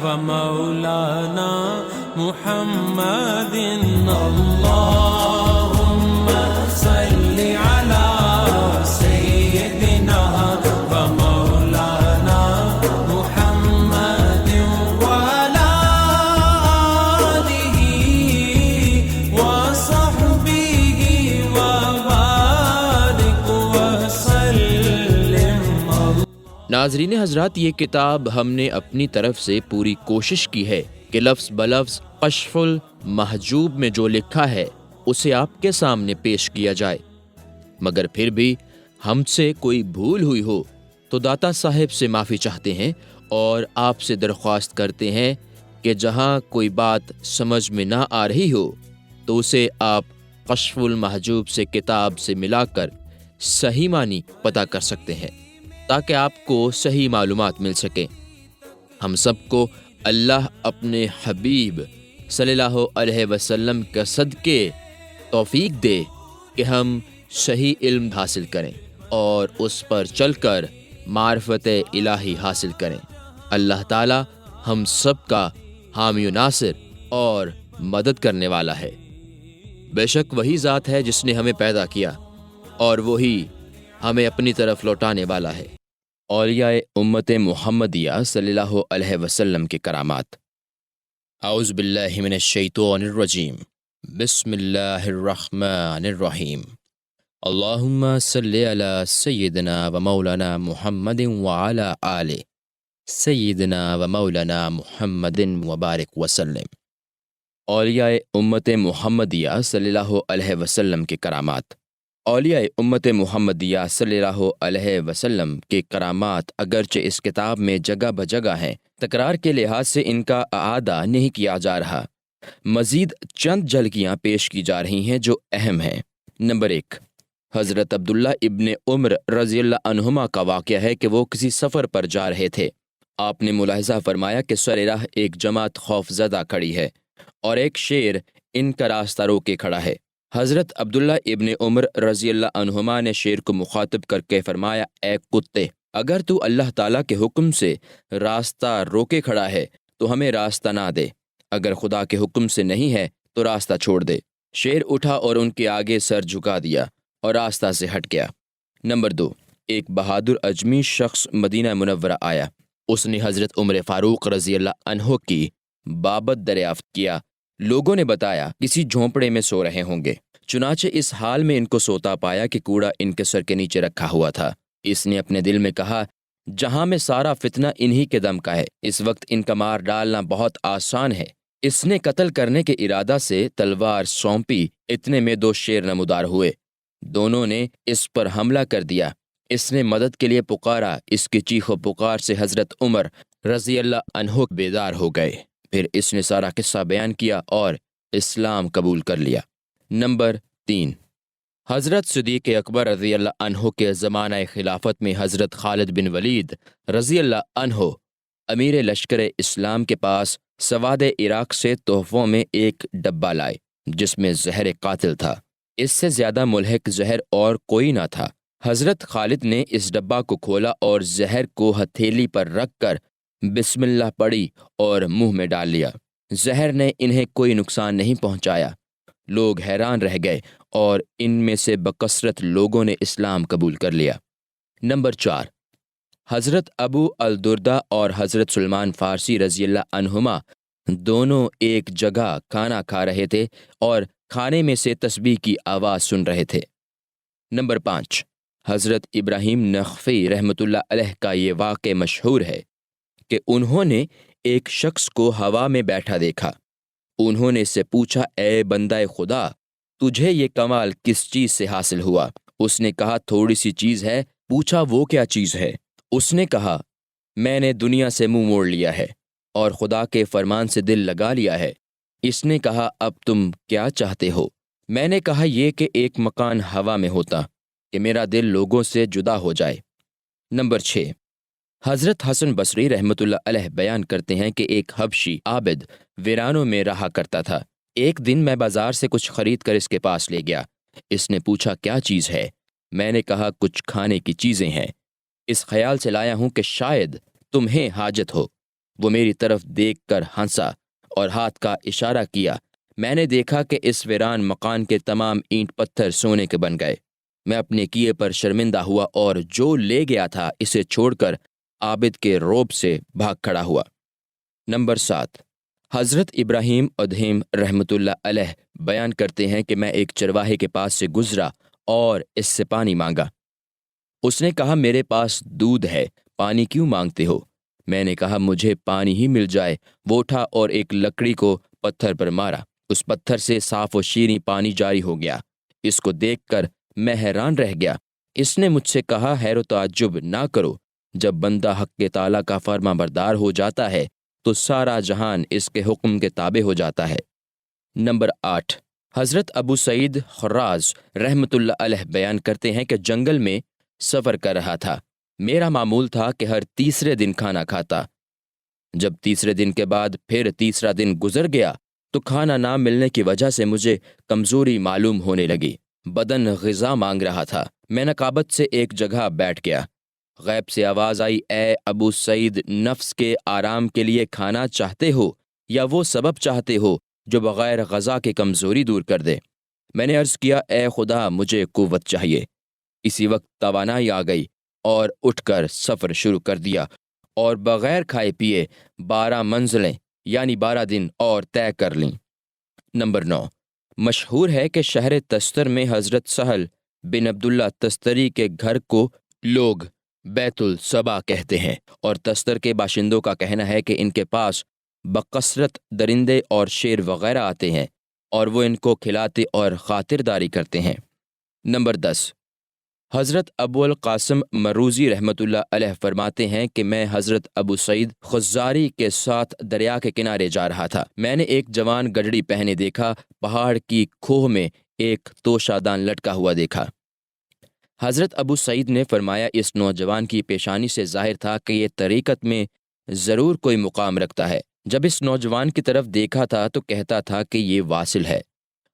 ومولانا محمد اللهم صل على سيدنا ومولانا محمد وعلى آله وصحبه وبارك وسلم. ناظرین حضرات، یہ کتاب ہم نے اپنی طرف سے پوری کوشش کی ہے کہ لفظ بلفظ کشف المحجوب میں جو لکھا ہے اسے آپ کے سامنے پیش کیا جائے، مگر پھر بھی ہم سے کوئی بھول ہوئی ہو تو داتا صاحب سے معافی چاہتے ہیں اور آپ سے درخواست کرتے ہیں کہ جہاں کوئی بات سمجھ میں نہ آ رہی ہو تو اسے آپ کشف المحجوب سے کتاب سے ملا کر صحیح معنی پتہ کر سکتے ہیں تاکہ آپ کو صحیح معلومات مل سکیں. ہم سب کو اللہ اپنے حبیب صلی اللہ علیہ وسلم کا صدقے توفیق دے کہ ہم صحیح علم حاصل کریں اور اس پر چل کر معرفت الہی حاصل کریں. اللہ تعالی ہم سب کا حامی و ناصر اور مدد کرنے والا ہے. بے شک وہی ذات ہے جس نے ہمیں پیدا کیا اور وہی ہمیں اپنی طرف لوٹانے والا ہے. اولیاء امت محمدیہ صلی اللہ علیہ وسلم کے کرامات. اعوذ باللہ من الشیطان الرجیم. بسم اللہ الرحمن الرحیم. اللہم صلی علی سیدنا و مولانا محمد وعلی آل سیدنا و مولانا محمد وبارک وسلم. اولیاء امت محمدیہ صلی اللہ علیہ وسلم کے کرامات. اولیاء امت محمدیہ صلی اللہ علیہ وسلم کے کرامات اگرچہ اس کتاب میں جگہ بجگہ ہیں، تکرار کے لحاظ سے ان کا اعادہ نہیں کیا جا رہا. مزید چند جھلکیاں پیش کی جا رہی ہیں جو اہم ہیں. نمبر 1، حضرت عبداللہ ابن عمر رضی اللہ عنہما کا واقعہ ہے کہ وہ کسی سفر پر جا رہے تھے. آپ نے ملاحظہ فرمایا کہ سر راہ ایک جماعت خوف زدہ کھڑی ہے اور ایک شیر ان کا راستہ روکے کھڑا ہے. حضرت عبداللہ ابن عمر رضی اللہ عنہما نے شیر کو مخاطب کر کے فرمایا، اے کتے، اگر تو اللہ تعالیٰ کے حکم سے راستہ روکے کھڑا ہے تو ہمیں راستہ نہ دے، اگر خدا کے حکم سے نہیں ہے تو راستہ چھوڑ دے. شیر اٹھا اور ان کے آگے سر جھکا دیا اور راستہ سے ہٹ گیا. نمبر 2، ایک بہادر اجمی شخص مدینہ منورہ آیا. اس نے حضرت عمر فاروق رضی اللہ عنہ کی بابت دریافت کیا. لوگوں نے بتایا کسی جھونپڑے میں سو رہے ہوں گے. چنانچہ اس حال میں ان کو سوتا پایا کہ کوڑا ان کے سر کے نیچے رکھا ہوا تھا. اس نے اپنے دل میں کہا، جہاں میں سارا فتنہ انہی کے دم کا ہے، اس وقت ان کا مار ڈالنا بہت آسان ہے. اس نے قتل کرنے کے ارادہ سے تلوار سونپی. اتنے میں 2 شیر نمودار ہوئے. دونوں نے اس پر حملہ کر دیا. اس نے مدد کے لیے پکارا. اس کی چیخ و پکار سے حضرت عمر رضی اللہ عنہ بیدار ہو گئے. پھر اس نے سارا قصہ بیان کیا اور اسلام قبول کر لیا. نمبر 3، حضرت صدیق اکبر رضی اللہ عنہ کے زمانہ خلافت میں حضرت خالد بن ولید رضی اللہ عنہ امیر لشکر اسلام کے پاس سواد عراق سے تحفوں میں ایک ڈبہ لائے جس میں زہر قاتل تھا. اس سے زیادہ ملحق زہر اور کوئی نہ تھا. حضرت خالد نے اس ڈبہ کو کھولا اور زہر کو ہتھیلی پر رکھ کر بسم اللہ پڑھی اور منہ میں ڈال لیا. زہر نے انہیں کوئی نقصان نہیں پہنچایا. لوگ حیران رہ گئے اور ان میں سے بکثرت لوگوں نے اسلام قبول کر لیا. نمبر 4، حضرت ابو الدرداء اور حضرت سلمان فارسی رضی اللہ عنہما دونوں ایک جگہ کھانا کھا رہے تھے اور کھانے میں سے تسبیح کی آواز سن رہے تھے. نمبر 5، حضرت ابراہیم نخفی رحمۃ اللہ علیہ کا یہ واقعہ مشہور ہے کہ انہوں نے ایک شخص کو ہوا میں بیٹھا دیکھا. انہوں نے اس سے پوچھا، اے بندہ خدا، تجھے یہ کمال کس چیز سے حاصل ہوا؟ اس نے کہا، تھوڑی سی چیز ہے. پوچھا، وہ کیا چیز ہے؟ اس نے کہا، میں نے دنیا سے منہ موڑ لیا ہے اور خدا کے فرمان سے دل لگا لیا ہے. اس نے کہا، اب تم کیا چاہتے ہو؟ میں نے کہا، یہ کہ ایک مکان ہوا میں ہوتا کہ میرا دل لوگوں سے جدا ہو جائے. نمبر 6، حضرت حسن بصری رحمۃ اللہ علیہ بیان کرتے ہیں کہ ایک حبشی عابد ویرانوں میں رہا کرتا تھا. ایک دن میں بازار سے کچھ خرید کر اس کے پاس لے گیا. اس نے پوچھا، کیا چیز ہے؟ میں نے کہا، کچھ کھانے کی چیزیں ہیں. اس خیال سے لایا ہوں کہ شاید تمہیں حاجت ہو. وہ میری طرف دیکھ کر ہنسا اور ہاتھ کا اشارہ کیا۔ میں نے دیکھا کہ اس ویران مکان کے تمام اینٹ پتھر سونے کے بن گئے۔ میں اپنے کیے پر شرمندہ ہوا اور جو لے گیا تھا اسے چھوڑ کر عابد کے روب سے بھاگ کھڑا ہوا۔ نمبر 7، حضرت ابراہیم ادہیم رحمۃ اللہ علیہ بیان کرتے ہیں کہ میں ایک چرواہے کے پاس سے گزرا اور اس سے پانی مانگا۔ اس نے کہا میرے پاس دودھ ہے، پانی کیوں مانگتے ہو؟ میں نے کہا مجھے پانی ہی مل جائے۔ وہ اٹھا اور ایک لکڑی کو پتھر پر مارا، اس پتھر سے صاف و شیریں پانی جاری ہو گیا۔ اس کو دیکھ کر میں حیران رہ گیا۔ اس نے مجھ سے کہا حیر و تعجب نہ کرو، جب بندہ حق کے تعالیٰ کا فرما بردار ہو جاتا ہے تو سارا جہان اس کے حکم کے تابع ہو جاتا ہے۔ نمبر 8، حضرت ابو سعید خراز رحمۃ اللہ علیہ بیان کرتے ہیں کہ جنگل میں سفر کر رہا تھا۔ میرا معمول تھا کہ ہر تیسرے دن کھانا کھاتا۔ جب تیسرے دن کے بعد پھر تیسرا دن گزر گیا تو کھانا نہ ملنے کی وجہ سے مجھے کمزوری معلوم ہونے لگی، بدن غذا مانگ رہا تھا۔ میں نقابت سے ایک جگہ بیٹھ گیا۔ غیب سے آواز آئی، اے ابو سعید، نفس کے آرام کے لیے کھانا چاہتے ہو یا وہ سبب چاہتے ہو جو بغیر غذا کے کمزوری دور کر دے؟ میں نے عرض کیا، اے خدا، مجھے قوت چاہیے۔ اسی وقت توانائی آ گئی اور اٹھ کر سفر شروع کر دیا اور بغیر کھائے پیے 12 منزلیں یعنی 12 دن اور طے کر لیں۔ نمبر 9، مشہور ہے کہ شہر تستر میں حضرت سہل بن عبداللہ تستری کے گھر کو لوگ بیت الصبا کہتے ہیں، اور تستر کے باشندوں کا کہنا ہے کہ ان کے پاس بکثرت درندے اور شیر وغیرہ آتے ہیں اور وہ ان کو کھلاتے اور خاطرداری کرتے ہیں۔ نمبر 10، حضرت ابو القاسم مروزی رحمۃ اللہ علیہ فرماتے ہیں کہ میں حضرت ابو سعید خزاری کے ساتھ دریا کے کنارے جا رہا تھا۔ میں نے ایک جوان گڈڑی پہنے دیکھا، پہاڑ کی کھوہ میں ایک توشہ دان لٹکا ہوا دیکھا۔ حضرت ابو سعید نے فرمایا اس نوجوان کی پیشانی سے ظاہر تھا کہ یہ طریقت میں ضرور کوئی مقام رکھتا ہے۔ جب اس نوجوان کی طرف دیکھا تھا تو کہتا تھا کہ یہ واصل ہے،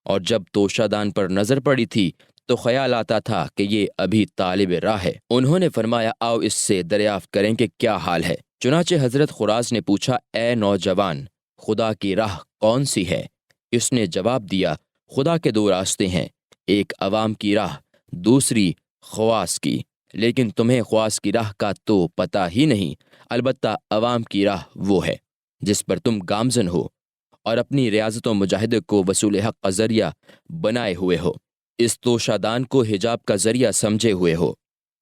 اور جب توشہ دان پر نظر پڑی تھی تو خیال آتا تھا کہ یہ ابھی طالب راہ ہے۔ انہوں نے فرمایا آؤ اس سے دریافت کریں کہ کیا حال ہے۔ چنانچہ حضرت خراز نے پوچھا، اے نوجوان، خدا کی راہ کون سی ہے؟ اس نے جواب دیا، خدا کے 2 راستے ہیں، ایک عوام کی راہ، دوسری خواص کی، لیکن تمہیں خواص کی راہ کا تو پتہ ہی نہیں۔ البتہ عوام کی راہ وہ ہے جس پر تم گامزن ہو اور اپنی ریاضت و مجاہدے کو وصول حق کا ذریعہ بنائے ہوئے ہو، اس توشہ دان کو حجاب کا ذریعہ سمجھے ہوئے ہو۔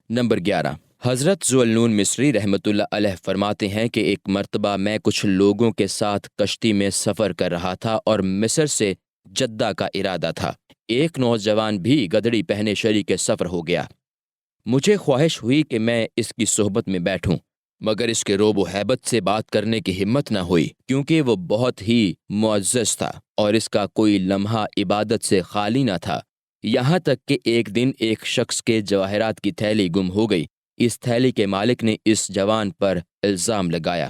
نمبر 11، حضرت ذوالنون مصری رحمۃ اللہ علیہ فرماتے ہیں کہ ایک مرتبہ میں کچھ لوگوں کے ساتھ کشتی میں سفر کر رہا تھا اور مصر سے جدہ کا ارادہ تھا۔ ایک نوجوان بھی گدڑی پہنے شریک سفر ہو گیا۔ مجھے خواہش ہوئی کہ میں اس کی صحبت میں بیٹھوں، مگر اس کے روب و ہیبت سے بات کرنے کی ہمت نہ ہوئی، کیونکہ وہ بہت ہی معزز تھا اور اس کا کوئی لمحہ عبادت سے خالی نہ تھا۔ یہاں تک کہ ایک دن ایک شخص کے جواہرات کی تھیلی گم ہو گئی۔ اس تھیلی کے مالک نے اس جوان پر الزام لگایا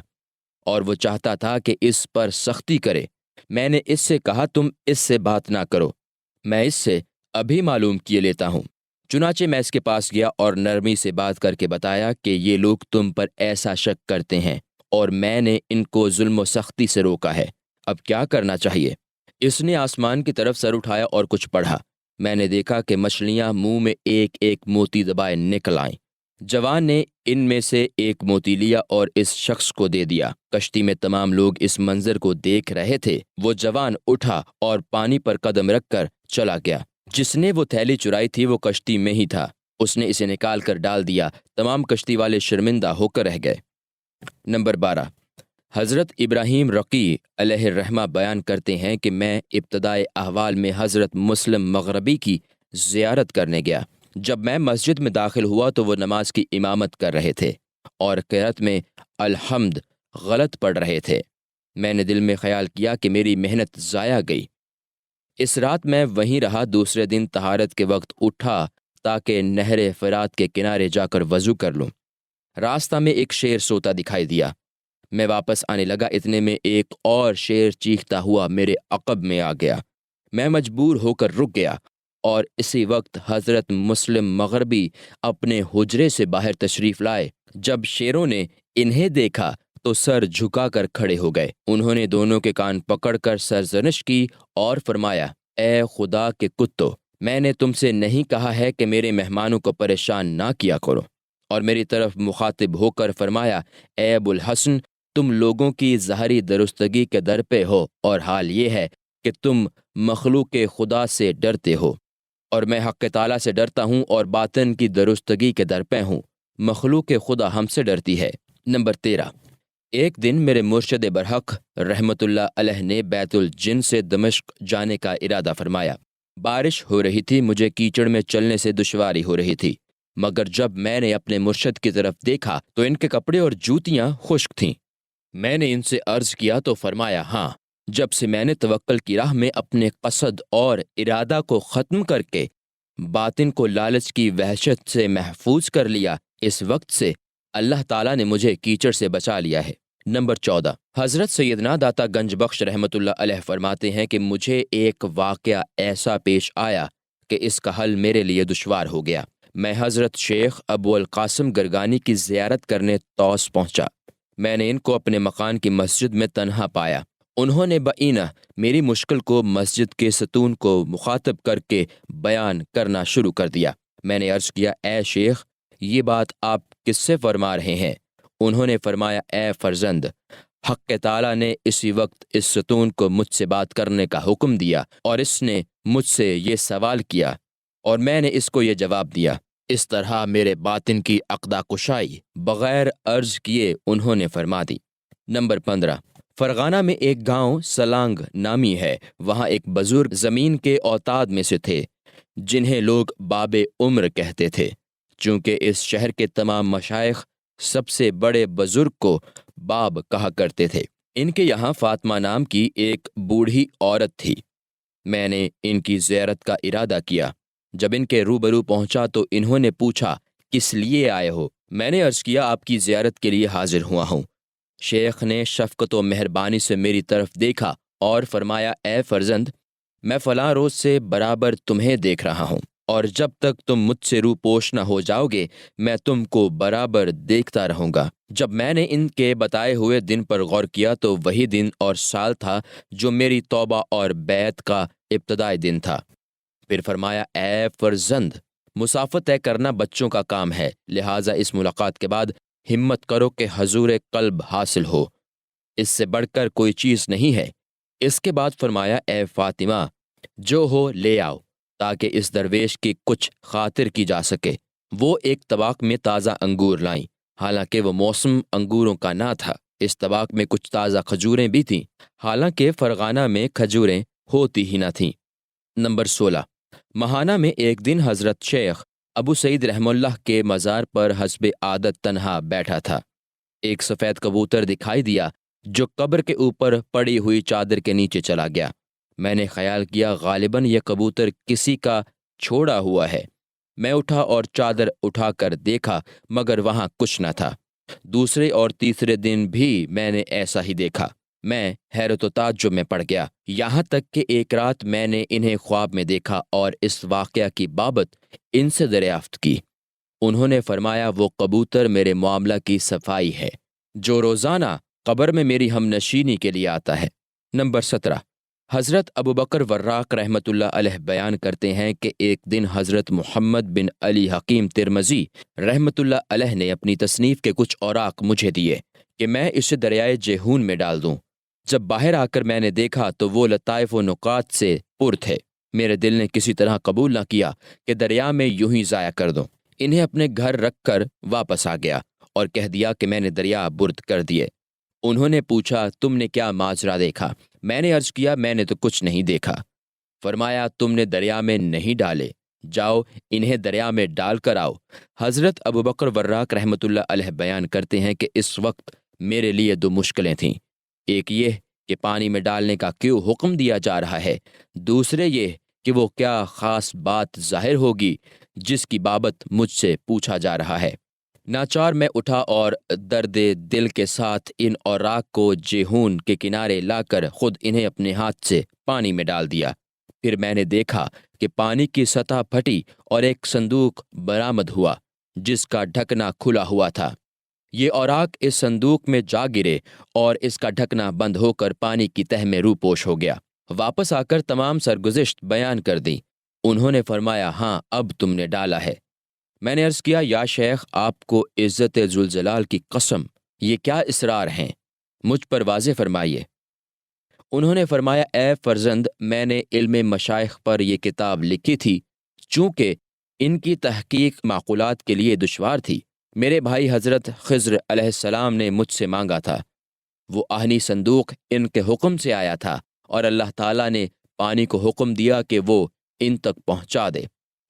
اور وہ چاہتا تھا کہ اس پر سختی کرے۔ میں نے اس سے کہا تم اس سے بات نہ کرو، میں اس سے ابھی معلوم کیے لیتا ہوں۔ چنانچہ میں اس کے پاس گیا اور نرمی سے بات کر کے بتایا کہ یہ لوگ تم پر ایسا شک کرتے ہیں اور میں نے ان کو ظلم و سختی سے روکا ہے، اب کیا کرنا چاہیے؟ اس نے آسمان کی طرف سر اٹھایا اور کچھ پڑھا۔ میں نے دیکھا کہ مچھلیاں منہ میں ایک ایک موتی دبائے نکل آئیں۔ جوان نے ان میں سے ایک موتی لیا اور اس شخص کو دے دیا۔ کشتی میں تمام لوگ اس منظر کو دیکھ رہے تھے۔ وہ جوان اٹھا اور پانی پر قدم رکھ کر چلا گیا۔ جس نے وہ تھیلی چرائی تھی وہ کشتی میں ہی تھا، اس نے اسے نکال کر ڈال دیا۔ تمام کشتی والے شرمندہ ہو کر رہ گئے۔ نمبر 12، حضرت ابراہیم رقی علیہ الرحمہ بیان کرتے ہیں کہ میں ابتدائے احوال میں حضرت مسلم مغربی کی زیارت کرنے گیا۔ جب میں مسجد میں داخل ہوا تو وہ نماز کی امامت کر رہے تھے اور قرأت میں الحمد غلط پڑھ رہے تھے۔ میں نے دل میں خیال کیا کہ میری محنت ضائع گئی۔ اس رات میں وہیں رہا۔ دوسرے دن طہارت کے وقت اٹھا تاکہ نہر فرات کے کنارے جا کر وضو کر لوں۔ راستہ میں ایک شیر سوتا دکھائی دیا۔ میں واپس آنے لگا، اتنے میں ایک اور شیر چیختا ہوا میرے عقب میں آ گیا۔ میں مجبور ہو کر رک گیا اور اسی وقت حضرت مسلم مغربی اپنے حجرے سے باہر تشریف لائے۔ جب شیروں نے انہیں دیکھا تو سر جھکا کر کھڑے ہو گئے۔ انہوں نے دونوں کے کان پکڑ کر سرزنش کی اور فرمایا، اے خدا کے کتو، میں نے تم سے نہیں کہا ہے کہ میرے مہمانوں کو پریشان نہ کیا کرو؟ اور میری طرف مخاطب ہو کر فرمایا، اے ابو الحسن، تم لوگوں کی ظاہری درستگی کے در پہ ہو، اور حال یہ ہے کہ تم مخلوق خدا سے ڈرتے ہو، اور میں حق تعالیٰ سے ڈرتا ہوں اور باطن کی درستگی کے در پہ ہوں۔ مخلوق خدا ہم سے ڈرتی ہے۔ نمبر 13، ایک دن میرے مرشد برحق رحمت اللہ علیہ نے بیت الجن سے دمشق جانے کا ارادہ فرمایا۔ بارش ہو رہی تھی، مجھے کیچڑ میں چلنے سے دشواری ہو رہی تھی، مگر جب میں نے اپنے مرشد کی طرف دیکھا تو ان کے کپڑے اور جوتیاں خشک تھیں۔ میں نے ان سے عرض کیا تو فرمایا، ہاں، جب سے میں نے توکل کی راہ میں اپنے قصد اور ارادہ کو ختم کر کے باطن کو لالچ کی وحشت سے محفوظ کر لیا، اس وقت سے اللہ تعالیٰ نے مجھے کیچڑ سے بچا لیا ہے۔ نمبر 14، حضرت سیدنا داتا گنج بخش رحمت اللہ علیہ فرماتے ہیں کہ مجھے ایک واقعہ ایسا پیش آیا کہ اس کا حل میرے لیے دشوار ہو گیا۔ میں حضرت شیخ ابو القاسم گرگانی کی زیارت کرنے طوس پہنچا۔ میں نے ان کو اپنے مکان کی مسجد میں تنہا پایا۔ انہوں نے بعینہ میری مشکل کو مسجد کے ستون کو مخاطب کر کے بیان کرنا شروع کر دیا۔ میں نے عرض کیا، اے شیخ، یہ بات آپ کس سے فرما رہے ہیں؟ انہوں نے فرمایا، اے فرزند، حق تعالیٰ نے اسی وقت اس ستون کو مجھ سے بات کرنے کا حکم دیا، اور اس نے مجھ سے یہ سوال کیا اور میں نے اس کو یہ جواب دیا۔ اس طرح میرے باطن کی عقدہ کشائی بغیر عرض کیے انہوں نے فرما دی۔ نمبر 15، فرغانہ میں ایک گاؤں سلانگ نامی ہے۔ وہاں ایک بزرگ زمین کے اوتاد میں سے تھے، جنہیں لوگ باب عمر کہتے تھے، چونکہ اس شہر کے تمام مشائخ سب سے بڑے بزرگ کو باب کہا کرتے تھے۔ ان کے یہاں فاطمہ نام کی ایک بوڑھی عورت تھی۔ میں نے ان کی زیارت کا ارادہ کیا۔ جب ان کے روبرو پہنچا تو انہوں نے پوچھا، کس لیے آئے ہو؟ میں نے عرض کیا، آپ کی زیارت کے لیے حاضر ہوا ہوں۔ شیخ نے شفقت و مہربانی سے میری طرف دیکھا اور فرمایا، اے فرزند، میں فلاں روز سے برابر تمہیں دیکھ رہا ہوں، اور جب تک تم مجھ سے روپوش نہ ہو جاؤ گے میں تم کو برابر دیکھتا رہوں گا۔ جب میں نے ان کے بتائے ہوئے دن پر غور کیا تو وہی دن اور سال تھا جو میری توبہ اور بیعت کا ابتدائی دن تھا۔ پھر فرمایا، اے فرزند، مسافت طے کرنا بچوں کا کام ہے، لہٰذا اس ملاقات کے بعد ہمت کرو کہ حضور قلب حاصل ہو، اس سے بڑھ کر کوئی چیز نہیں ہے۔ اس کے بعد فرمایا، اے فاطمہ، جو ہو لے آؤ تاکہ اس درویش کی کچھ خاطر کی جا سکے۔ وہ ایک طباق میں تازہ انگور لائیں، حالانکہ وہ موسم انگوروں کا نہ تھا۔ اس طباق میں کچھ تازہ کھجوریں بھی تھیں، حالانکہ فرغانہ میں کھجوریں ہوتی ہی نہ تھیں۔ نمبر 16، ماہانہ میں ایک دن حضرت شیخ ابو سعید رحمہ اللہ کے مزار پر حسب عادت تنہا بیٹھا تھا۔ ایک سفید کبوتر دکھائی دیا جو قبر کے اوپر پڑی ہوئی چادر کے نیچے چلا گیا۔ میں نے خیال کیا غالباً یہ کبوتر کسی کا چھوڑا ہوا ہے۔ میں اٹھا اور چادر اٹھا کر دیکھا مگر وہاں کچھ نہ تھا۔ دوسرے اور تیسرے دن بھی میں نے ایسا ہی دیکھا۔ میں حیرت و تعجب میں پڑ گیا، یہاں تک کہ ایک رات میں نے انہیں خواب میں دیکھا اور اس واقعہ کی بابت ان سے دریافت کی۔ انہوں نے فرمایا، وہ کبوتر میرے معاملہ کی صفائی ہے جو روزانہ قبر میں میری ہم نشینی کے لیے آتا ہے۔ نمبر 17، حضرت ابو بکر وراق رحمت اللہ علیہ بیان کرتے ہیں کہ ایک دن حضرت محمد بن علی حکیم ترمذی رحمت اللہ علیہ نے اپنی تصنیف کے کچھ اوراق مجھے دیے کہ میں اسے دریائے جیہون میں ڈال دوں۔ جب باہر آ کر میں نے دیکھا تو وہ لطائف و نکات سے پر تھے۔ میرے دل نے کسی طرح قبول نہ کیا کہ دریا میں یوں ہی ضائع کر دوں۔ انہیں اپنے گھر رکھ کر واپس آ گیا اور کہہ دیا کہ میں نے دریا برد کر دیے۔ انہوں نے پوچھا، تم نے کیا ماجرا دیکھا؟ میں نے عرض کیا، میں نے تو کچھ نہیں دیکھا۔ فرمایا، تم نے دریا میں نہیں ڈالے، جاؤ انہیں دریا میں ڈال کر آؤ۔ حضرت ابو بکر وراق رحمت اللہ علیہ بیان کرتے ہیں کہ اس وقت میرے لیے دو مشکلیں تھیں، ایک یہ کہ پانی میں ڈالنے کا کیوں حکم دیا جا رہا ہے، دوسرے یہ کہ وہ کیا خاص بات ظاہر ہوگی جس کی بابت مجھ سے پوچھا جا رہا ہے۔ ناچار میں اٹھا اور درد دل کے ساتھ ان اوراق کو جیہون کے کنارے لا کر خود انہیں اپنے ہاتھ سے پانی میں ڈال دیا۔ پھر میں نے دیکھا کہ پانی کی سطح پھٹی اور ایک صندوق برآمد ہوا جس کا ڈھکنا کھلا ہوا تھا۔ یہ اوراق اس صندوق میں جا گرے اور اس کا ڈھکنا بند ہو کر پانی کی تہ میں روپوش ہو گیا۔ واپس آ کر تمام سرگزشت بیان کر دی۔ انہوں نے فرمایا، ہاں اب تم نے ڈالا ہے۔ میں نے عرض کیا، یا شیخ آپ کو عزت ذوالجلال کی قسم یہ کیا اسرار ہیں، مجھ پر واضح فرمائیے۔ انہوں نے فرمایا، اے فرزند، میں نے علم مشائخ پر یہ کتاب لکھی تھی، چونکہ ان کی تحقیق معقولات کے لیے دشوار تھی۔ میرے بھائی حضرت خضر علیہ السلام نے مجھ سے مانگا تھا، وہ آہنی صندوق ان کے حکم سے آیا تھا اور اللہ تعالیٰ نے پانی کو حکم دیا کہ وہ ان تک پہنچا دے۔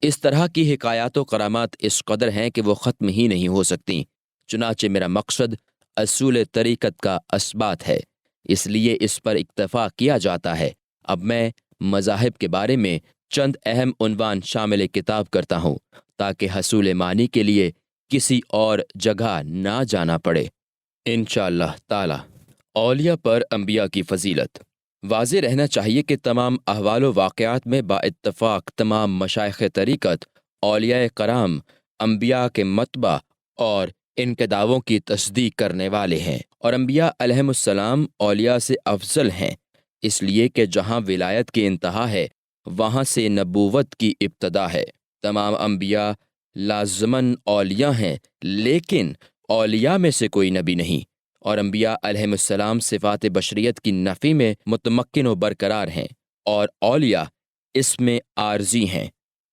اس طرح کی حکایات و کرامات اس قدر ہیں کہ وہ ختم ہی نہیں ہو سکتی۔ چنانچہ میرا مقصد اصول طریقت کا اثبات ہے، اس لیے اس پر اکتفا کیا جاتا ہے۔ اب میں مذاہب کے بارے میں چند اہم عنوان شامل کتاب کرتا ہوں تاکہ حصول معنی کے لیے کسی اور جگہ نہ جانا پڑے۔ انشاءاللہ تعالی اولیاء پر انبیاء کی فضیلت۔ واضح رہنا چاہیے کہ تمام احوال و واقعات میں با اتفاق تمام مشائخ طریقت اولیاء کرام انبیاء کے متبع اور ان کے دعووں کی تصدیق کرنے والے ہیں، اور انبیاء علیہم السلام اولیاء سے افضل ہیں، اس لیے کہ جہاں ولایت کی انتہا ہے وہاں سے نبوت کی ابتدا ہے۔ تمام انبیاء لازماً اولیاء ہیں، لیکن اولیاء میں سے کوئی نبی نہیں، اور انبیاء علیہم السلام صفات بشریت کی نفی میں متمکن و برقرار ہیں، اور اولیاء اس میں عارضی ہیں،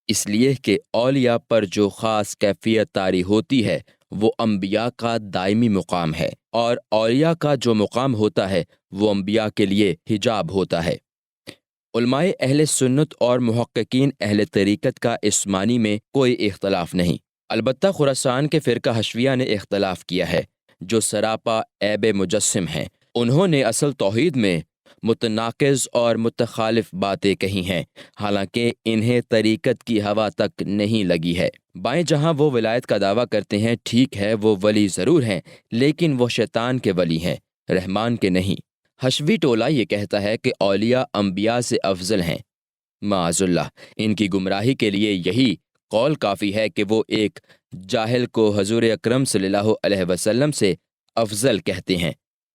اس لیے کہ اولیاء پر جو خاص کیفیت طاری ہوتی ہے وہ انبیاء کا دائمی مقام ہے، اور اولیاء کا جو مقام ہوتا ہے وہ انبیاء کے لیے حجاب ہوتا ہے۔ علماء اہل سنت اور محققین اہل طریقت کا اس معنی میں کوئی اختلاف نہیں، البتہ خراسان کے فرقہ حشویہ نے اختلاف کیا ہے، جو سراپا عیب مجسم ہیں۔ انہوں نے اصل توحید میں متناقض اور متخالف باتیں کہی ہیں، حالانکہ انہیں طریقت کی ہوا تک نہیں لگی ہے۔ بائیں جہاں وہ ولایت کا دعویٰ کرتے ہیں، ٹھیک ہے وہ ولی ضرور ہیں، لیکن وہ شیطان کے ولی ہیں، رحمان کے نہیں۔ حشوی ٹولہ یہ کہتا ہے کہ اولیاء انبیاء سے افضل ہیں۔ معاذ اللہ، ان کی گمراہی کے لیے یہی قول کافی ہے کہ وہ ایک جاہل کو حضور اکرم صلی اللہ علیہ وسلم سے افضل کہتے ہیں۔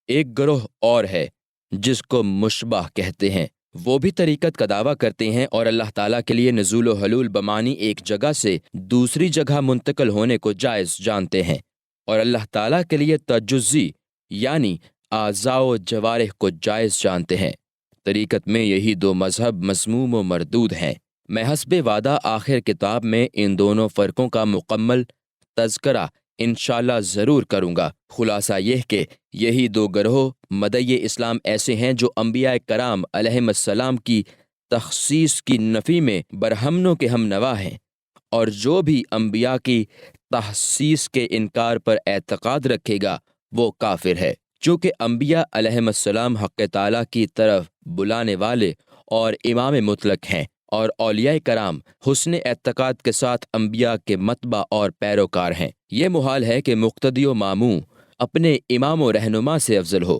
ایک گروہ اور ہے جس کو مشبہ کہتے ہیں، وہ بھی طریقت کا دعویٰ کرتے ہیں اور اللہ تعالیٰ کے لیے نزول و حلول بمعنی ایک جگہ سے دوسری جگہ منتقل ہونے کو جائز جانتے ہیں، اور اللہ تعالیٰ کے لیے تجزی یعنی اعضاء و جوارح کو جائز جانتے ہیں۔ طریقت میں یہی دو مذہب مذموم و مردود ہیں۔ میں حسب وعدہ آخر کتاب میں ان دونوں فرقوں کا مکمل تذکرہ انشاءاللہ ضرور کروں گا۔ خلاصہ یہ کہ یہی دو گروہ مدعی اسلام ایسے ہیں جو انبیاء کرام علیہم السلام کی تخصیص کی نفی میں برہمنوں کے ہم نوا ہیں، اور جو بھی انبیاء کی تخصیص کے انکار پر اعتقاد رکھے گا وہ کافر ہے۔ چونکہ انبیاء علیہم السلام حق تعالیٰ کی طرف بلانے والے اور امام مطلق ہیں، اور اولیاء کرام حسن اعتقاد کے ساتھ انبیاء کے متبع اور پیروکار ہیں۔ یہ محال ہے کہ مقتدی و ماموں اپنے امام و رہنما سے افضل ہو۔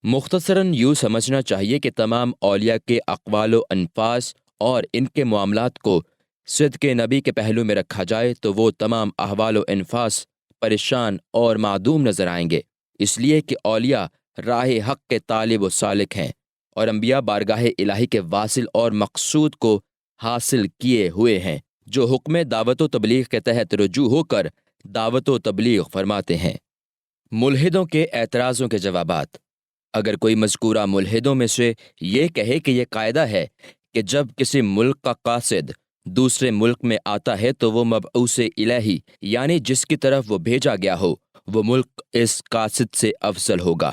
مختصراً یوں سمجھنا چاہیے کہ تمام اولیاء کے اقوال و انفاس اور ان کے معاملات کو صدق نبی کے پہلو میں رکھا جائے تو وہ تمام احوال و انفاس پریشان اور معدوم نظر آئیں گے، اس لیے کہ اولیاء راہ حق کے طالب و سالک ہیں، اور انبیاء بارگاہ الہی کے واصل اور مقصود کو حاصل کیے ہوئے ہیں، جو حکم دعوت و تبلیغ کے تحت رجوع ہو کر دعوت و تبلیغ فرماتے ہیں۔ ملحدوں کے اعتراضوں کے جوابات۔ اگر کوئی مذکورہ ملحدوں میں سے یہ کہے کہ یہ قاعدہ ہے کہ جب کسی ملک کا قاصد دوسرے ملک میں آتا ہے تو وہ مبعوث الہی یعنی جس کی طرف وہ بھیجا گیا ہو وہ ملک اس قاصد سے افضل ہوگا،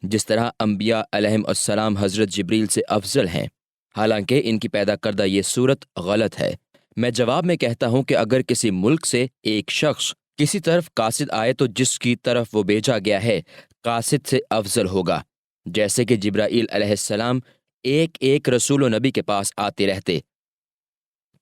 جس طرح انبیاء علیہم السلام حضرت جبریل سے افضل ہیں، حالانکہ ان کی پیدا کردہ یہ صورت غلط ہے۔ میں جواب میں کہتا ہوں کہ اگر کسی ملک سے ایک شخص کسی طرف قاصد آئے تو جس کی طرف وہ بھیجا گیا ہے قاصد سے افضل ہوگا، جیسے کہ جبرائیل علیہ السلام ایک ایک رسول و نبی کے پاس آتے رہتے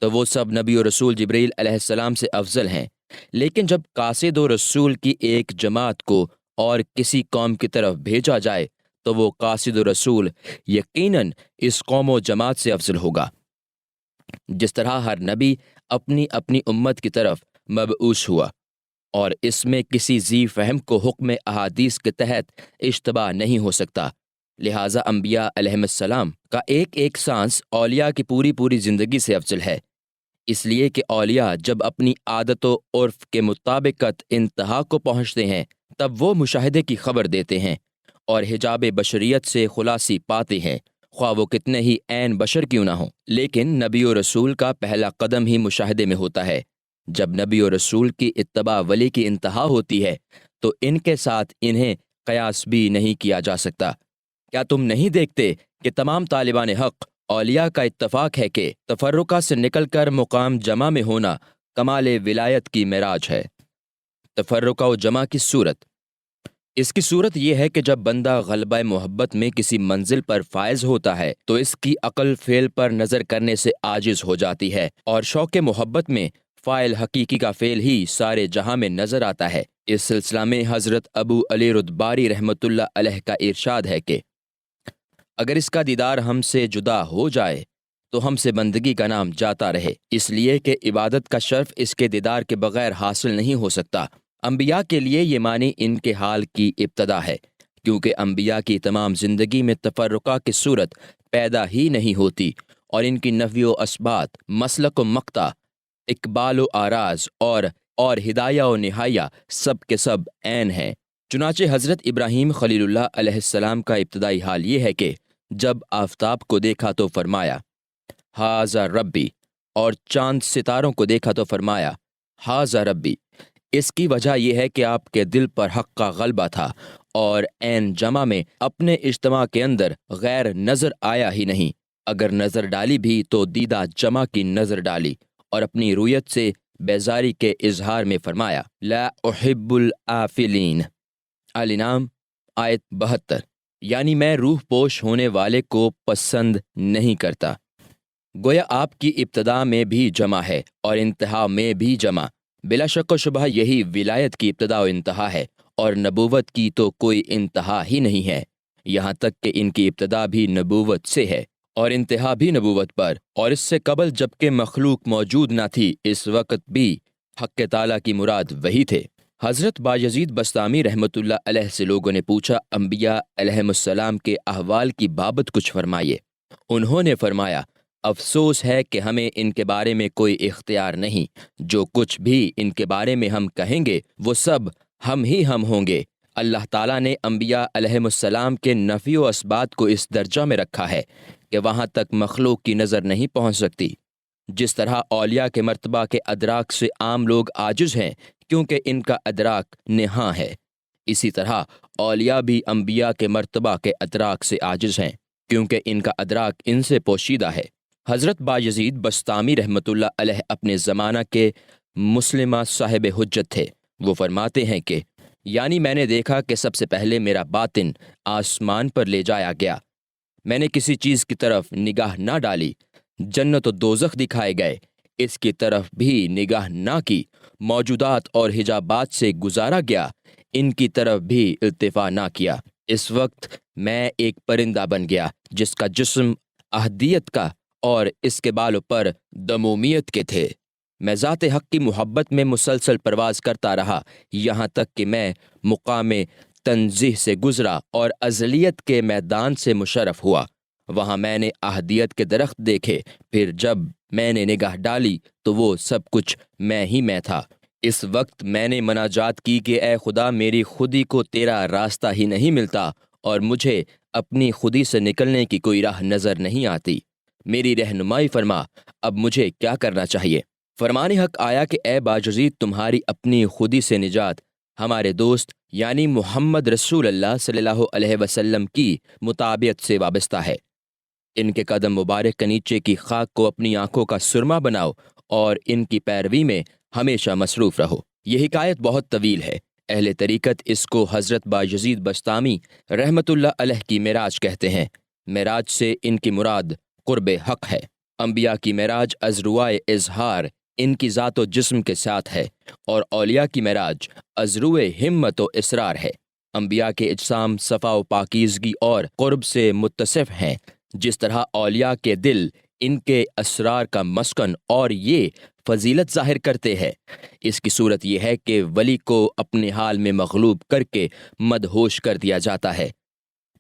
تو وہ سب نبی و رسول جبرائیل علیہ السلام سے افضل ہیں، لیکن جب قاصد و رسول کی ایک جماعت کو اور کسی قوم کی طرف بھیجا جائے تو وہ قاصد و رسول یقیناً اس قوم و جماعت سے افضل ہوگا۔ جس طرح ہر نبی اپنی اپنی امت کی طرف مبعوث ہوا، اور اس میں کسی ذی فہم کو حکم احادیث کے تحت اشتباہ نہیں ہو سکتا۔ لہٰذا انبیاء علیہم السلام کا ایک ایک سانس اولیاء کی پوری پوری زندگی سے افضل ہے، اس لیے کہ اولیاء جب اپنی عادت و عرف کے مطابقت انتہا کو پہنچتے ہیں تب وہ مشاہدے کی خبر دیتے ہیں اور حجاب بشریت سے خلاصی پاتے ہیں، خواہ وہ کتنے ہی عین بشر کیوں نہ ہوں۔ لیکن نبی و رسول کا پہلا قدم ہی مشاہدے میں ہوتا ہے۔ جب نبی و رسول کی اتباع ولی کی انتہا ہوتی ہے تو ان کے ساتھ انہیں قیاس بھی نہیں کیا جا سکتا۔ کیا تم نہیں دیکھتے کہ تمام طالبان حق اولیاء کا اتفاق ہے کہ تفرقہ سے نکل کر مقام جمع میں ہونا کمال ولایت کی معراج ہے۔ تفرقہ و جمع کی صورت، اس کی صورت یہ ہے کہ جب بندہ غلبہ محبت میں کسی منزل پر فائز ہوتا ہے تو اس کی عقل فعل پر نظر کرنے سے عاجز ہو جاتی ہے، اور شوق محبت میں فاعل حقیقی کا فعل ہی سارے جہاں میں نظر آتا ہے۔ اس سلسلہ میں حضرت ابو علی ردباری رحمۃ اللہ علیہ کا ارشاد ہے کہ اگر اس کا دیدار ہم سے جدا ہو جائے تو ہم سے بندگی کا نام جاتا رہے، اس لیے کہ عبادت کا شرف اس کے دیدار کے بغیر حاصل نہیں ہو سکتا۔ انبیاء کے لیے یہ معنی ان کے حال کی ابتدا ہے، کیونکہ انبیاء کی تمام زندگی میں تفرقہ کی صورت پیدا ہی نہیں ہوتی، اور ان کی نفی و اثبات، مسلک و مقطع، اقبال و آراز اور ہدایہ و نہایہ سب کے سب عین ہیں۔ چنانچہ حضرت ابراہیم خلیل اللہ علیہ السلام کا ابتدائی حال یہ ہے کہ جب آفتاب کو دیکھا تو فرمایا ہاذا ربی، اور چاند ستاروں کو دیکھا تو فرمایا ہاذا ربی۔ اس کی وجہ یہ ہے کہ آپ کے دل پر حق کا غلبہ تھا، اور عین جمع میں اپنے اجتماع کے اندر غیر نظر آیا ہی نہیں، اگر نظر ڈالی بھی تو دیدہ جمع کی نظر ڈالی، اور اپنی رویت سے بیزاری کے اظہار میں فرمایا لا احب الآفلین۔ الانعام آیت 72، یعنی میں روح پوش ہونے والے کو پسند نہیں کرتا۔ گویا آپ کی ابتدا میں بھی جمع ہے اور انتہا میں بھی جمع۔ بلا شک و شبہ یہی ولایت کی ابتدا و انتہا ہے، اور نبوت کی تو کوئی انتہا ہی نہیں ہے، یہاں تک کہ ان کی ابتدا بھی نبوت سے ہے اور انتہا بھی نبوت پر، اور اس سے قبل جبکہ مخلوق موجود نہ تھی اس وقت بھی حق تعالیٰ کی مراد وہی تھے۔ حضرت بایزید بسطامی رحمۃ اللہ علیہ سے لوگوں نے پوچھا انبیاء علیہم السلام کے احوال کی بابت کچھ فرمائیے۔ انہوں نے فرمایا افسوس ہے کہ ہمیں ان کے بارے میں کوئی اختیار نہیں، جو کچھ بھی ان کے بارے میں ہم کہیں گے وہ سب ہم ہی ہم ہوں گے۔ اللہ تعالیٰ نے انبیاء علیہم السلام کے نفی و اثبات کو اس درجہ میں رکھا ہے کہ وہاں تک مخلوق کی نظر نہیں پہنچ سکتی۔ جس طرح اولیاء کے مرتبہ کے ادراک سے عام لوگ عاجز ہیں کیونکہ ان کا ادراک نہاں ہے، اسی طرح اولیاء بھی انبیاء کے مرتبہ کے ادراک سے عاجز ہیں کیونکہ ان کا ادراک ان سے پوشیدہ ہے۔ حضرت بایزید بسطامی رحمۃ اللہ علیہ اپنے زمانہ کے مسلمہ صاحب حجت تھے۔ وہ فرماتے ہیں کہ یعنی میں نے دیکھا کہ سب سے پہلے میرا باطن آسمان پر لے جایا گیا، میں نے کسی چیز کی طرف نگاہ نہ ڈالی، جنت و دوزخ دکھائے گئے، اس کی طرف بھی نگاہ نہ کی، موجودات اور حجابات سے گزارا گیا، ان کی طرف بھی التفا نہ کیا۔ اس وقت میں ایک پرندہ بن گیا جس کا جسم احدیت کا اور اس کے بالوں پر دمومیت کے تھے۔ میں ذات حق کی محبت میں مسلسل پرواز کرتا رہا یہاں تک کہ میں مقام تنزیہ سے گزرا اور ازلیت کے میدان سے مشرف ہوا۔ وہاں میں نے احدیت کے درخت دیکھے، پھر جب میں نے نگاہ ڈالی تو وہ سب کچھ میں ہی میں تھا۔ اس وقت میں نے مناجات کی کہ اے خدا، میری خودی کو تیرا راستہ ہی نہیں ملتا اور مجھے اپنی خودی سے نکلنے کی کوئی راہ نظر نہیں آتی، میری رہنمائی فرما، اب مجھے کیا کرنا چاہیے؟ فرمان حق آیا کہ اے باجزید، تمہاری اپنی خودی سے نجات ہمارے دوست یعنی محمد رسول اللہ صلی اللہ علیہ وسلم کی مطابعت سے وابستہ ہے۔ ان کے قدم مبارک کے نیچے کی خاک کو اپنی آنکھوں کا سرما بناؤ اور ان کی پیروی میں ہمیشہ مصروف رہو۔ یہ حکایت بہت طویل ہے۔ اہل طریقت اس کو حضرت بایزید بسطامی رحمۃ اللہ علیہ کی معراج کہتے ہیں۔ معراج سے ان کی مراد قرب حق ہے۔ انبیاء کی معراج از روائے اظہار ان کی ذات و جسم کے ساتھ ہے، اور اولیاء کی معراج از روئے ہمت و اصرار ہے۔ انبیاء کے اجسام صفا و پاکیزگی اور قرب سے متصف ہیں، جس طرح اولیاء کے دل ان کے اسرار کا مسکن اور یہ فضیلت ظاہر کرتے ہیں۔ اس کی صورت یہ ہے کہ ولی کو اپنے حال میں مغلوب کر کے مدہوش کر دیا جاتا ہے،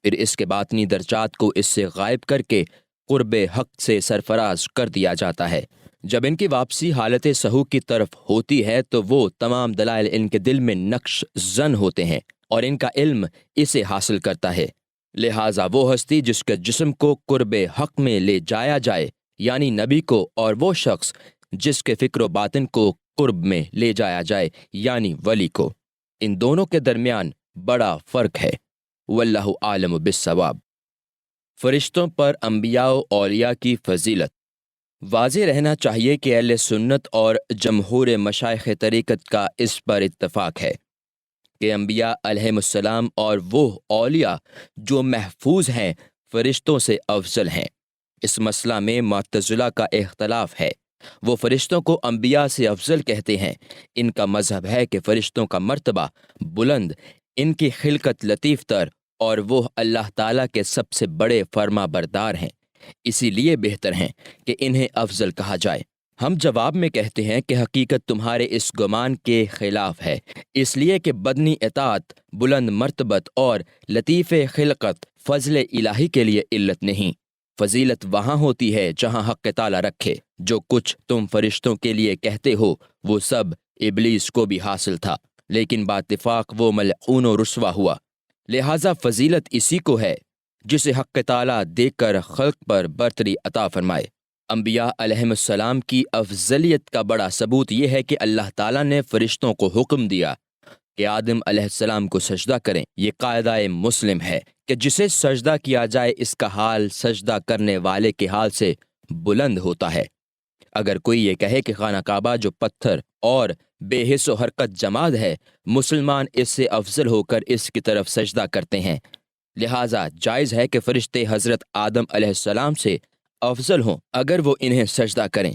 پھر اس کے باطنی درجات کو اس سے غائب کر کے قرب حق سے سرفراز کر دیا جاتا ہے۔ جب ان کی واپسی حالت سہو کی طرف ہوتی ہے تو وہ تمام دلائل ان کے دل میں نقش زن ہوتے ہیں اور ان کا علم اسے حاصل کرتا ہے۔ لہٰذا وہ ہستی جس کے جسم کو قرب حق میں لے جایا جائے یعنی نبی کو، اور وہ شخص جس کے فکر و باطن کو قرب میں لے جایا جائے یعنی ولی کو، ان دونوں کے درمیان بڑا فرق ہے۔ واللہ عالم بالصواب۔ فرشتوں پر انبیاء و اولیاء کی فضیلت۔ واضح رہنا چاہیے کہ اہل سنت اور جمہور مشائخ طریقت کا اس پر اتفاق ہے کہ انبیاء علیہم السلام اور وہ اولیاء جو محفوظ ہیں فرشتوں سے افضل ہیں۔ اس مسئلہ میں معتزلہ کا اختلاف ہے، وہ فرشتوں کو انبیاء سے افضل کہتے ہیں۔ ان کا مذہب ہے کہ فرشتوں کا مرتبہ بلند، ان کی خلقت لطیف تر اور وہ اللہ تعالیٰ کے سب سے بڑے فرما بردار ہیں، اسی لیے بہتر ہیں کہ انہیں افضل کہا جائے۔ ہم جواب میں کہتے ہیں کہ حقیقت تمہارے اس گمان کے خلاف ہے، اس لیے کہ بدنی اطاعت بلند مرتبت اور لطیف خلقت فضل الہی کے لیے علت نہیں۔ فضیلت وہاں ہوتی ہے جہاں حق تعالیٰ رکھے۔ جو کچھ تم فرشتوں کے لیے کہتے ہو وہ سب ابلیس کو بھی حاصل تھا، لیکن باتفاق وہ ملعون و رسوا ہوا۔ لہٰذا فضیلت اسی کو ہے جسے حق تعالیٰ دیکھ کر خلق پر برتری عطا فرمائے۔ انبیاء علیہم السلام کی افضلیت کا بڑا ثبوت یہ ہے کہ اللہ تعالیٰ نے فرشتوں کو حکم دیا کہ آدم علیہ السلام کو سجدہ کریں۔ یہ قاعدہ مسلم ہے کہ جسے سجدہ کیا جائے اس کا حال سجدہ کرنے والے کے حال سے بلند ہوتا ہے۔ اگر کوئی یہ کہے کہ خانہ کعبہ جو پتھر اور بے حس و حرکت جماد ہے، مسلمان اس سے افضل ہو کر اس کی طرف سجدہ کرتے ہیں، لہٰذا جائز ہے کہ فرشتے حضرت آدم علیہ السلام سے افضل ہوں اگر وہ انہیں سجدہ کریں۔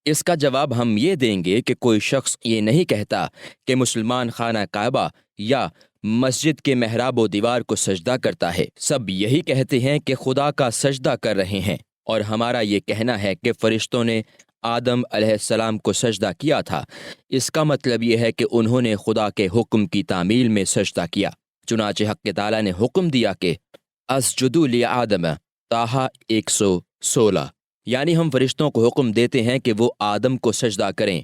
اس کا جواب ہم یہ دیں گے کہ کوئی شخص یہ نہیں کہتا کہ مسلمان خانہ کعبہ یا مسجد کے محراب و دیوار کو سجدہ کرتا ہے، سب یہی کہتے ہیں کہ خدا کا سجدہ کر رہے ہیں، اور ہمارا یہ کہنا ہے کہ فرشتوں نے آدم علیہ السلام کو سجدہ کیا تھا۔ اس کا مطلب یہ ہے کہ انہوں نے خدا کے حکم کی تعمیل میں سجدہ کیا۔ چنانچہ حق تعالیٰ نے حکم دیا کہ اسجدوا لآدم، طٰہٰ 116، یعنی ہم فرشتوں کو حکم دیتے ہیں کہ وہ آدم کو سجدہ کریں،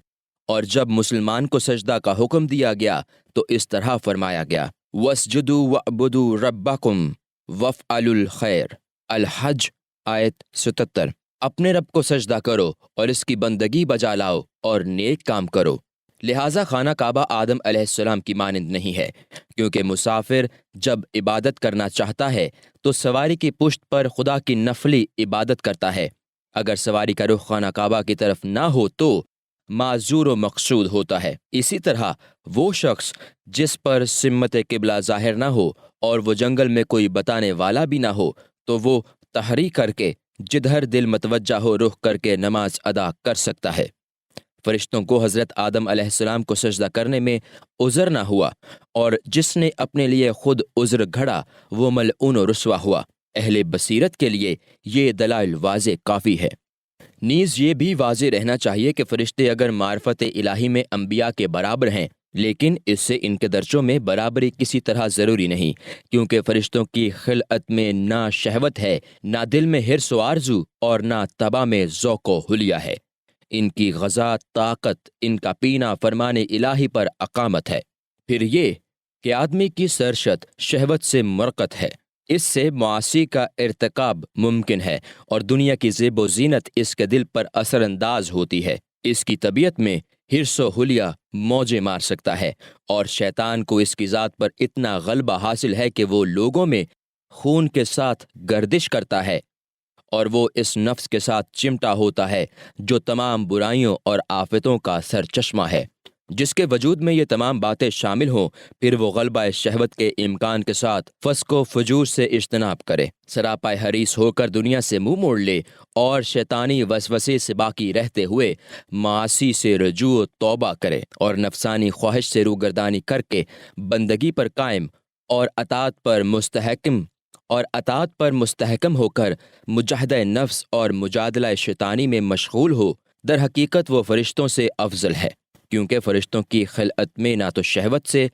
اور جب مسلمان کو سجدہ کا حکم دیا گیا تو اس طرح فرمایا گیا وَاسْجُدُوا وَاعْبُدُوا رَبَّكُمْ وَافْعَلُوا الْخَيْرَ، الحج آیت 77۔ اپنے رب کو سجدہ کرو اور اس کی بندگی بجا لاؤ اور نیک کام کرو۔ لہٰذا خانہ کعبہ آدم علیہ السلام کی مانند نہیں ہے، کیونکہ مسافر جب عبادت کرنا چاہتا ہے تو سواری کی پشت پر خدا کی نفلی عبادت کرتا ہے۔ اگر سواری کا رخ خانہ کعبہ کی طرف نہ ہو تو معذور و مقصود ہوتا ہے۔ اسی طرح وہ شخص جس پر سمت قبلہ ظاہر نہ ہو اور وہ جنگل میں کوئی بتانے والا بھی نہ ہو تو وہ تحریک کر کے جدھر دل متوجہ ہو رخ کر کے نماز ادا کر سکتا ہے۔ فرشتوں کو حضرت آدم علیہ السلام کو سجدہ کرنے میں عذر نہ ہوا، اور جس نے اپنے لیے خود عذر گھڑا وہ ملعون و رسوا ہوا۔ اہل بصیرت کے لیے یہ دلائل واضح کافی ہے۔ نیز یہ بھی واضح رہنا چاہیے کہ فرشتے اگر معرفت الہی میں انبیاء کے برابر ہیں، لیکن اس سے ان کے درجوں میں برابری کسی طرح ضروری نہیں، کیونکہ فرشتوں کی خلقت میں نہ شہوت ہے، نہ دل میں حرص و آرزو، اور نہ طبع میں ذوق و حلیہ ہے۔ ان کی غذا، طاقت، ان کا پینا فرمان الہی پر اقامت ہے۔ پھر یہ کہ آدمی کی سرشت شہوت سے مرقت ہے، اس سے معاصی کا ارتکاب ممکن ہے، اور دنیا کی زیب و زینت اس کے دل پر اثر انداز ہوتی ہے۔ اس کی طبیعت میں حرص و حلیہ موجے مار سکتا ہے، اور شیطان کو اس کی ذات پر اتنا غلبہ حاصل ہے کہ وہ لوگوں میں خون کے ساتھ گردش کرتا ہے، اور وہ اس نفس کے ساتھ چمٹا ہوتا ہے جو تمام برائیوں اور آفتوں کا سرچشمہ ہے۔ جس کے وجود میں یہ تمام باتیں شامل ہوں، پھر وہ غلبہ شہوت کے امکان کے ساتھ فسق و فجور سے اجتناب کرے، سراپا حریص ہو کر دنیا سے منہ موڑ لے، اور شیطانی وسوسے سے باقی رہتے ہوئے معاصی سے رجوع و توبہ کرے، اور نفسانی خواہش سے روگردانی کر کے بندگی پر قائم اور اطاعت پر مستحکم اور اطاعت پر مستحکم ہو کر مجاہدہ نفس اور مجادلہ شیطانی میں مشغول ہو، در حقیقت وہ فرشتوں سے افضل ہے، کیونکہ فرشتوں کی خلقت میں نہ تو شہوت سے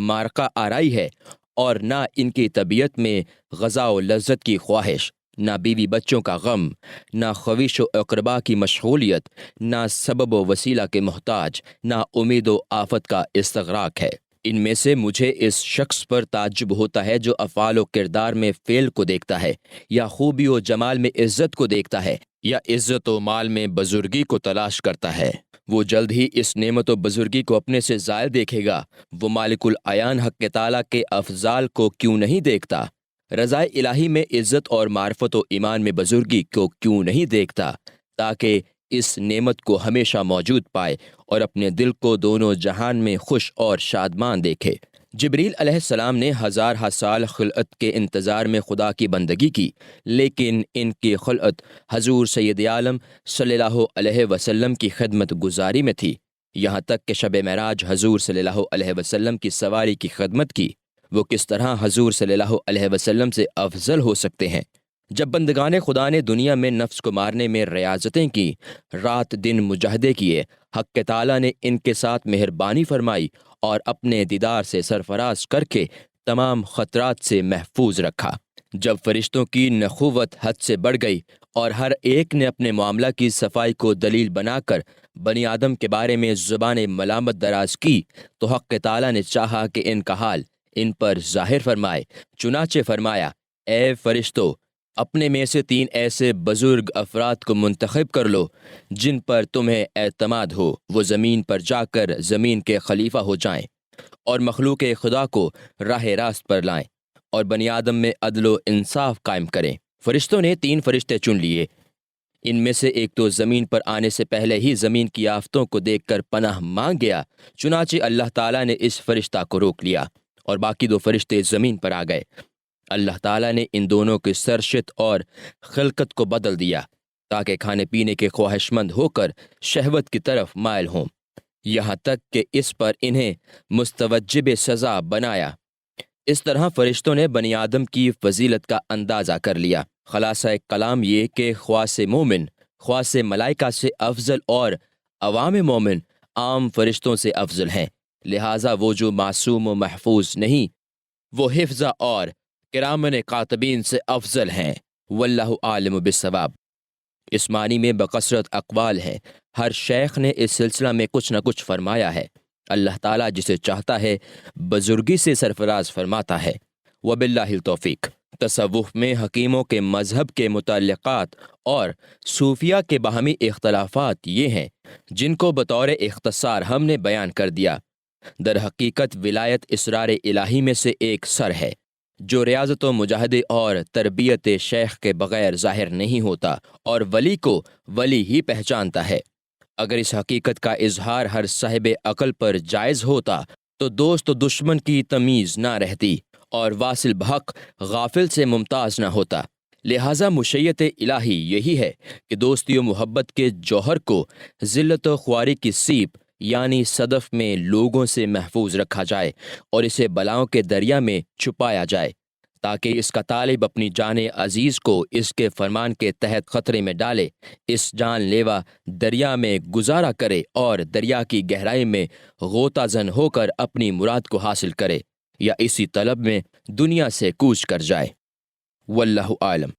مارکہ آرائی ہے اور نہ ان کی طبیعت میں غذا و لذت کی خواہش، نہ بیوی بچوں کا غم، نہ خویش و اقربا کی مشغولیت، نہ سبب و وسیلہ کے محتاج، نہ امید و آفت کا استغراق ہے۔ ان میں سے مجھے اس شخص پر تعجب ہوتا ہے جو افعال و کردار میں فعل کو دیکھتا ہے، یا خوبی و جمال میں عزت کو دیکھتا ہے، یا عزت و مال میں بزرگی کو تلاش کرتا ہے۔ وہ جلد ہی اس نعمت و بزرگی کو اپنے سے زائل دیکھے گا۔ وہ مالک العیان حق تعالیٰ کے افضال کو کیوں نہیں دیکھتا؟ رضائے الہی میں عزت اور معرفت و ایمان میں بزرگی کو کیوں نہیں دیکھتا، تاکہ اس نعمت کو ہمیشہ موجود پائے اور اپنے دل کو دونوں جہان میں خوش اور شادمان دیکھے۔ جبریل علیہ السلام نے ہزارہ سال خلعت کے انتظار میں خدا کی بندگی کی، لیکن ان کی خلعت حضور سید عالم صلی اللہ علیہ وسلم کی خدمت گزاری میں تھی، یہاں تک کہ شب معراج حضور صلی اللہ علیہ وسلم کی سواری کی خدمت کی۔ وہ کس طرح حضور صلی اللہ علیہ وسلم سے افضل ہو سکتے ہیں؟ جب بندگان خدا نے دنیا میں نفس کو مارنے میں ریاضتیں کی، رات دن مجاہدے کیے، حق تعالیٰ نے ان کے ساتھ مہربانی فرمائی اور اپنے دیدار سے سرفراز کر کے تمام خطرات سے محفوظ رکھا۔ جب فرشتوں کی نخوت حد سے بڑھ گئی اور ہر ایک نے اپنے معاملہ کی صفائی کو دلیل بنا کر بنی آدم کے بارے میں زبان ملامت دراز کی، تو حق تعالیٰ نے چاہا کہ ان کا حال ان پر ظاہر فرمائے، چنانچہ فرمایا، اے فرشتو، اپنے میں سے 3 ایسے بزرگ افراد کو منتخب کر لو جن پر تمہیں اعتماد ہو، وہ زمین پر جا کر زمین کے خلیفہ ہو جائیں اور مخلوق خدا کو راہ راست پر لائیں اور بنی آدم میں عدل و انصاف قائم کریں۔ فرشتوں نے 3 فرشتے چن لیے۔ ان میں سے ایک تو زمین پر آنے سے پہلے ہی زمین کی آفتوں کو دیکھ کر پناہ مانگ گیا، چنانچہ اللہ تعالیٰ نے اس فرشتہ کو روک لیا اور باقی 2 فرشتے زمین پر آ گئے۔ اللہ تعالیٰ نے ان دونوں کی سرشت اور خلقت کو بدل دیا تاکہ کھانے پینے کے خواہش مند ہو کر شہوت کی طرف مائل ہوں، یہاں تک کہ اس پر انہیں مستوجب سزا بنایا۔ اس طرح فرشتوں نے بنی آدم کی فضیلت کا اندازہ کر لیا۔ خلاصہ کلام یہ کہ خواص مومن خواص ملائکہ سے افضل اور عوام مومن عام فرشتوں سے افضل ہیں، لہٰذا وہ جو معصوم و محفوظ نہیں، وہ حفظہ اور کرامن کاتبین سے افضل ہیں۔ واللہ عالم بالصواب۔ اس معنی میں بکثرت اقوال ہیں، ہر شیخ نے اس سلسلہ میں کچھ نہ کچھ فرمایا ہے۔ اللہ تعالیٰ جسے چاہتا ہے بزرگی سے سرفراز فرماتا ہے۔ وباللہ التوفیق۔ تصوف میں حکیموں کے مذہب کے متعلقات اور صوفیہ کے باہمی اختلافات یہ ہیں جن کو بطور اختصار ہم نے بیان کر دیا۔ در حقیقت ولایت اسرار الہی میں سے ایک سر ہے جو ریاضت و مجاہدے اور تربیت شیخ کے بغیر ظاہر نہیں ہوتا، اور ولی کو ولی ہی پہچانتا ہے۔ اگر اس حقیقت کا اظہار ہر صاحب عقل پر جائز ہوتا تو دوست و دشمن کی تمیز نہ رہتی اور واصل بحق غافل سے ممتاز نہ ہوتا۔ لہٰذا مشیت الہی یہی ہے کہ دوستی و محبت کے جوہر کو ذلت و خواری کی سیپ یعنی صدف میں لوگوں سے محفوظ رکھا جائے اور اسے بلاؤں کے دریا میں چھپایا جائے، تاکہ اس کا طالب اپنی جان عزیز کو اس کے فرمان کے تحت خطرے میں ڈالے، اس جان لیوا دریا میں گزارا کرے اور دریا کی گہرائی میں غوطہ زن ہو کر اپنی مراد کو حاصل کرے، یا اسی طلب میں دنیا سے کوچ کر جائے۔ واللہ عالم۔